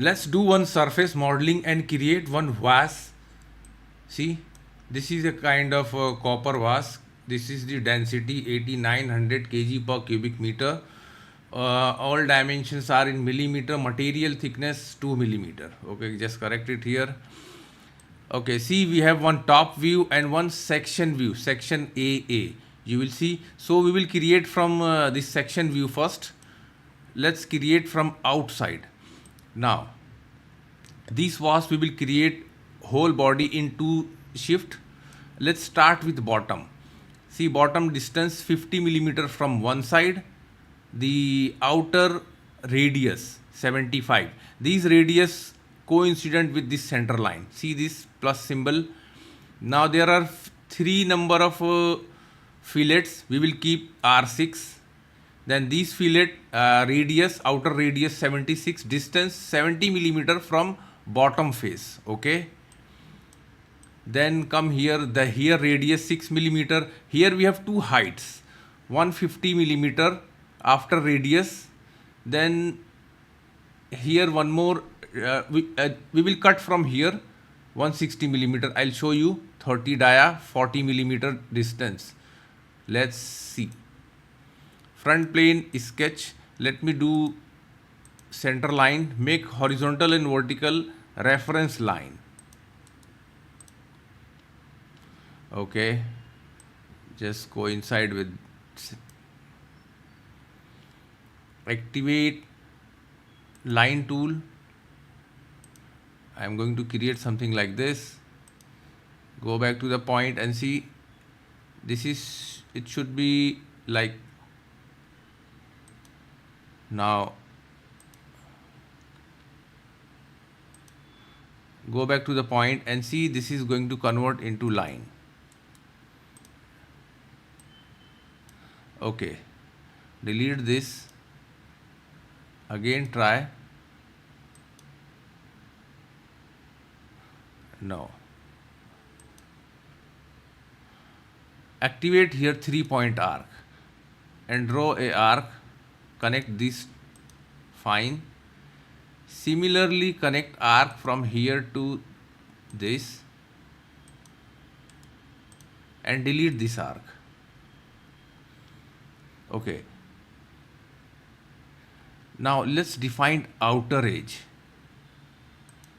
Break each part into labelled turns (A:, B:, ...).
A: Let's do one surface modeling and create one vase. See, this is a kind of copper vase. This is the density 8900 kg per cubic meter. All dimensions are in millimeter. Material thickness 2 millimeter. Okay, just correct it here. Okay, see, we have one top view and one section view, section AA. You will see. So we will create from this section view first. Let's create from outside. Now, this was we will create whole body in two shift. Let's start with bottom. See, bottom distance 50 millimeter from one side, the outer radius 75. These radius coincident with this center line. See this plus symbol. Now there are three number of fillets. We will keep R6. Then these fillet radius, outer radius 76, distance 70 millimeter from bottom face. Okay. Then come here, the here radius 6 millimeter. Here we have two heights, 150 millimeter after radius. Then here one more, we will cut from here 160 millimeter. I'll show you 30 dia, 40 millimeter distance. Let's see. Front plane sketch. Let me do center line. Make horizontal and vertical reference line. Okay, just coincide with, activate line tool. I am going to create something like this. Go back to the point and see, this is, it should be like, now go back to the point and see, this is going to convert into line. Okay, delete this, again try. No. Activate here 3-point arc and draw a arc, connect this, fine. Similarly connect arc from here to this and delete this arc. Okay. Now let's define outer edge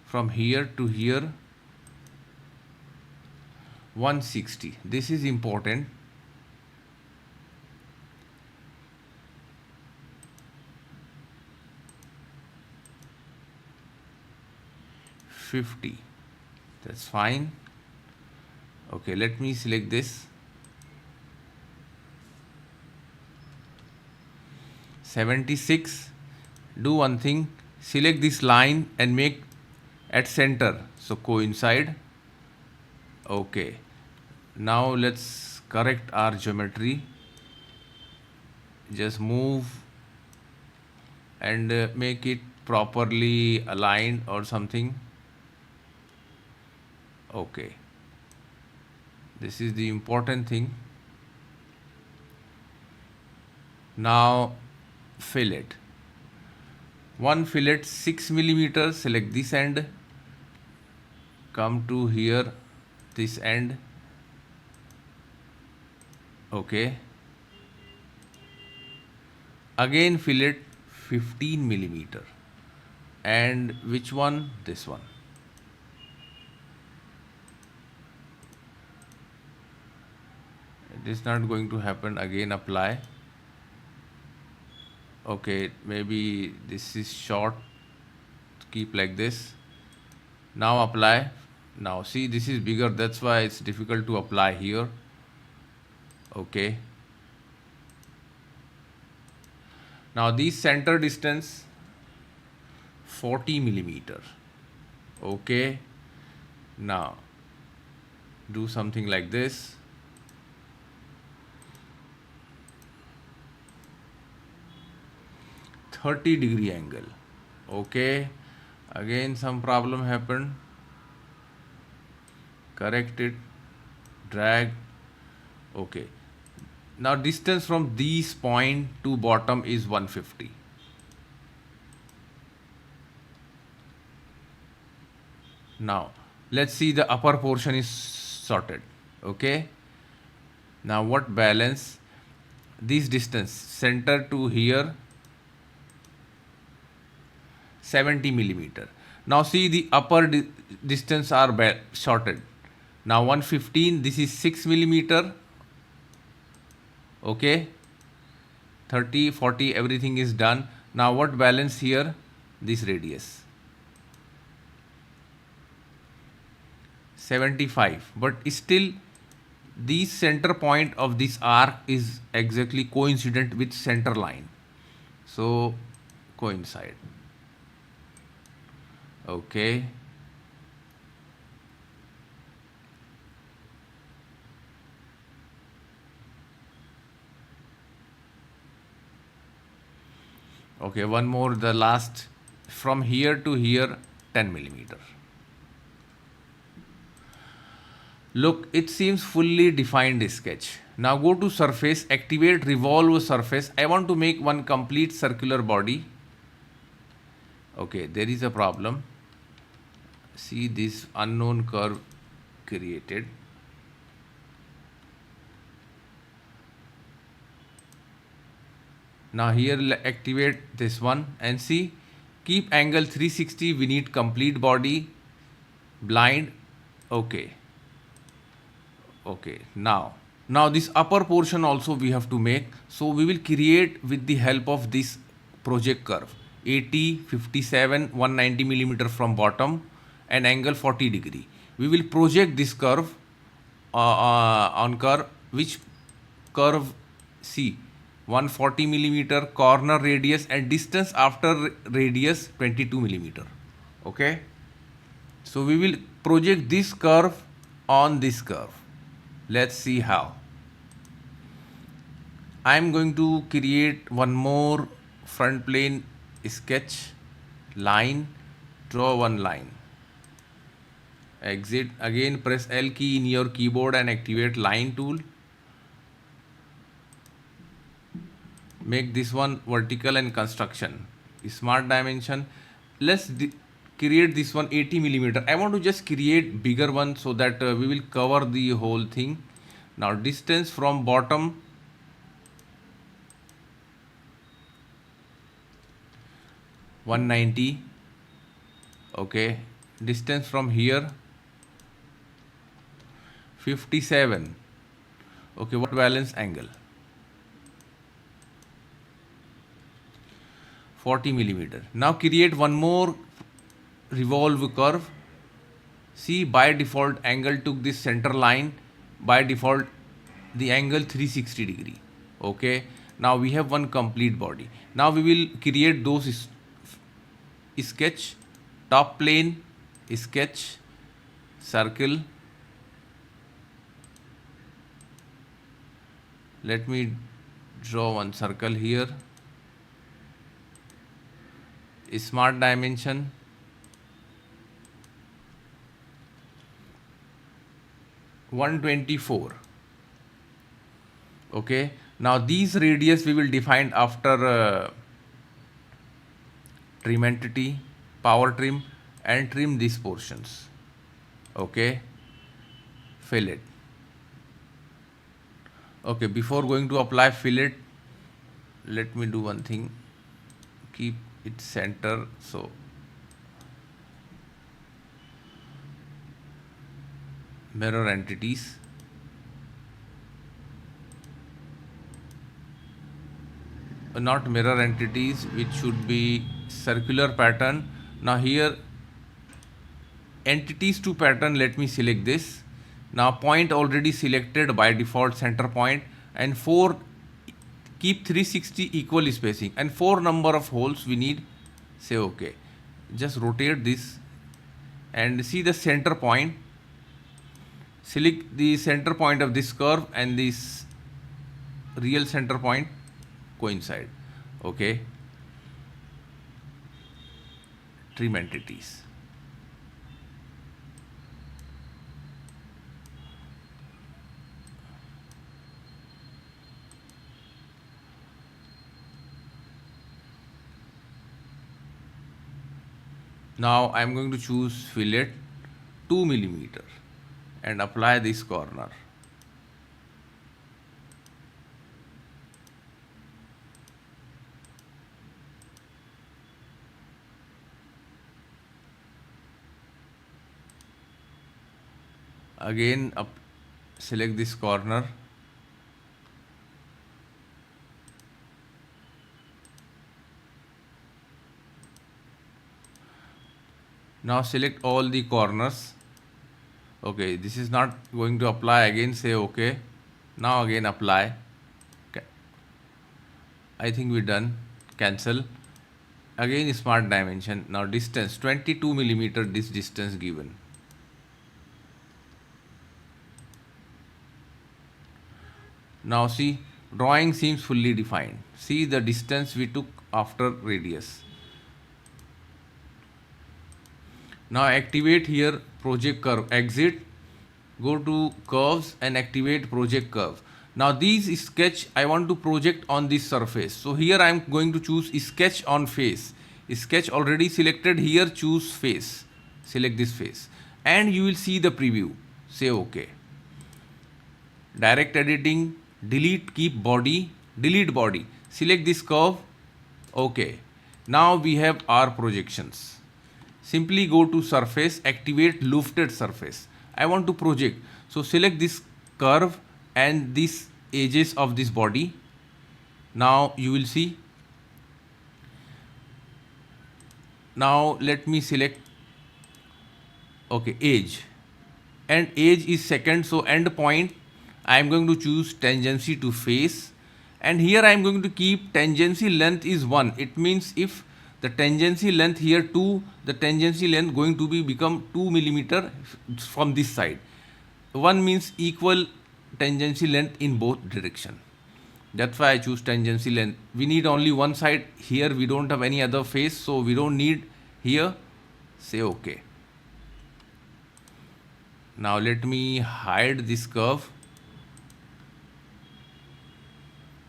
A: from here to here 160. This is important. $50. That's fine. Okay, let me select this. 76. Do one thing. Select this line and make at center. So coincide. Okay. Now let's correct our geometry. Just move and make it properly aligned or something. Okay. This is the important thing. Now fillet. One fillet 6 millimeters. Select this end. Come to here, this end. Okay. Again fillet 15 millimeter. And which one? This one. It is not going to happen. Again apply. Okay, maybe this is short. Keep like this. Now apply. Now see, this is bigger, that's why it's difficult to apply here. Okay. Now this center distance 40 millimeter. Okay. Now do something like this. -30° angle. Okay. Again some problem happened. Correct it. Drag. Okay. Now distance from this point to bottom is 150. Now let's see the upper portion is sorted. Okay. Now what balance? This distance center to here 70 millimeter. Now see the upper distance are sorted. Now 115, this is 6 millimeter. Okay. 30, 40, everything is done. Now what balance here? This radius 75, but still the center point of this arc is exactly coincident with center line, so coincide. Okay. Okay, one more, the last, from here to here 10 millimeter. Look, it seems fully defined sketch. Now go to surface, activate revolve surface. I want to make one complete circular body. Okay, there is a problem. See this unknown curve created. Now here activate this one and see, keep angle 360. We need complete body, blind. Okay. Okay, now this upper portion also we have to make. So we will create with the help of this project curve 80, 57, 190 millimeter from bottom and angle 40 degree. We will project this curve on curve, which curve, see, 140 millimeter corner radius and distance after radius 22 millimeter. Okay, so we will project this curve on this curve. Let's see how. I am going to create one more front plane sketch line, draw one line. Exit, again press L key in your keyboard and activate line tool. Make this one vertical and construction. Smart dimension. Let's create this one 80 millimeter. I want to just create bigger one so that we will cover the whole thing. Now distance from bottom 190. Okay, distance from here 57. Okay, what balance angle? 40 millimeter. Now create one more revolve curve. See, by default angle took this center line, by default the angle 360 degree. Okay, now we have one complete body. Now we will create those sketch, top plane sketch, circle. Let me draw one circle here. Smart dimension, (124). Okay, now these radius we will define after trim entity, power trim, and trim these portions. Okay, fillet. Okay, before going to apply fillet, let me do one thing. Keep it center, so mirror entities. Not mirror entities, which should be circular pattern. Now here entities to pattern, let me select this. Now point already selected by default center point, and 4, keep 360 equal spacing, and 4 number of holes we need. Say okay, just rotate this and see the center point. Select the center point of this curve and this real center point coincide. Okay, trim entities. Now I am going to choose fillet. 2 millimeter and apply this corner. Again select this corner. Now select all the corners. Okay, this is not going to apply. Again say okay. Now again apply. Okay. I think we're done. Cancel. Again smart dimension. Now distance 22 millimeter, this distance given. Now see, drawing seems fully defined. See the distance we took after radius. Now activate here project curve. Exit, go to curves and activate project curve. Now these sketch I want to project on this surface. So here I am going to choose sketch on face. Sketch already selected. Here choose face. Select this face and you will see the preview. Say OK. Direct editing, delete, keep body, delete body. Select this curve. OK. Now we have our projections. Simply go to surface, activate lofted surface. I want to project. So select this curve and these edges of this body. Now you will see. Now let me select edge, and edge is second, so end point I am going to choose tangency to face, and here I am going to keep tangency length is 1. It means if the tangency length here 2, the tangency length going to be become 2 millimeter from this side. 1 means equal tangency length in both direction. That's why I choose tangency length. We need only one side. Here we don't have any other face, so we don't need here. Say OK. Now let me hide this curve.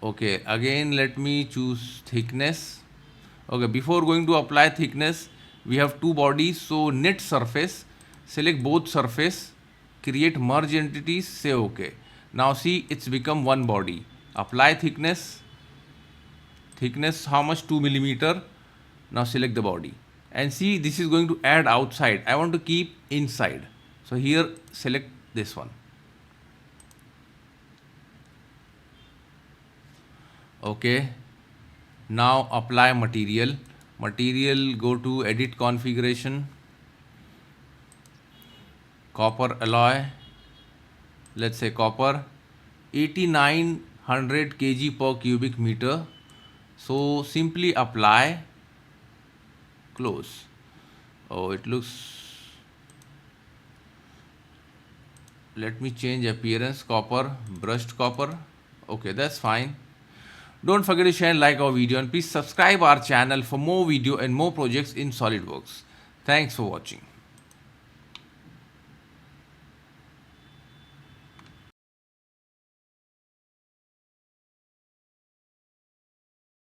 A: Okay, again let me choose thickness. Okay, before going to apply thickness, we have two bodies. So net surface, select both surface, create merge entities, say OK. Now see, it's become one body. Apply thickness. Thickness how much? 2 millimeter. Now select the body and see, this is going to add outside. I want to keep inside. So here select this one. Okay. Now apply material. Material, go to edit configuration. Copper alloy. Let's say copper. 8900 kg per cubic meter. So simply apply. Close. Oh, it looks. Let me change appearance. Copper, brushed copper. Okay, that's fine. Don't forget to share and like our video, and please subscribe our channel for more video and more projects in SolidWorks. Thanks for watching.